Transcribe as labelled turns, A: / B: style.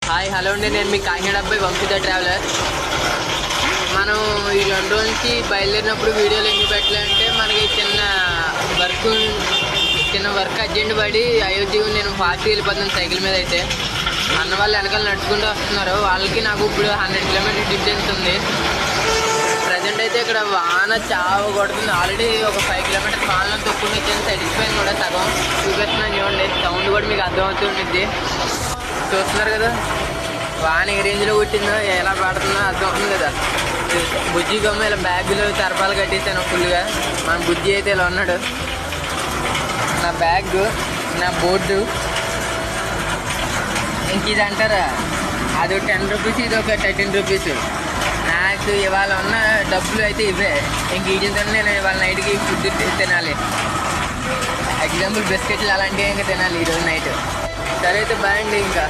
A: Hi hello అండి, నేను మీ కాకినాడ అబ్బాయి వంశీధర్ ట్రావెలర్. మనం ఈ 2 రోజుల నుంచి బయలుదేరినప్పుడు వీడియోలు ఎందుకు పెట్టాలంటే మనకి చిన్న వర్క్ అర్జెంట్ పడి అయోధ్యకు నేను ఫాస్ట్గా వెళ్ళిపోతున్నాను సైకిల్ మీద. అయితే అన్న వాళ్ళు వెనకాల నడుచుకుంటూ వస్తున్నారు. వాళ్ళకి నాకు ఇప్పుడు 100 కిలోమీటర్ డిస్టెన్స్ ఉంది. ప్రజెంట్ అయితే ఇక్కడ వాన చావు కొడుతుంది. ఆల్రెడీ ఒక 5 కిలోమీటర్స్ వానలో తొక్కుని వచ్చాను. తడిసిపోయింది కూడా సగం. చూపిస్తున్నాను చూడండి, సౌండ్ కూడా మీకు అర్థమవుతుంటుంది. చూస్తున్నారు కదా వాన ఏ రేంజ్లో కొట్టిందో, ఎలా పడుతుందో అర్థం అవుతుంది కదా. బుజ్జి గమ్మ ఇలా బ్యాగులో తరపాలు కట్టేసాను ఫుల్గా. మన బుజ్జి అయితే ఇలా ఉన్నాడు. నా బ్యాగ్, నా బోర్డు, ఇంక ఇది అంటారా అది 10 రూపీస్, ఇది ఒక 13 రూపీస్. నాకు ఇవాళ ఉన్న డబ్బులు అయితే ఇవే. ఇంక వీటితో నేను ఇవాళ నైట్కి ఫుడ్ తినాలి. ఎగ్జాంపుల్ బిస్కెట్లు అలాంటివి ఇంకా తినాలి ఈరోజు నైట్. సరే అయితే బాయ్ అండి. ఇంకా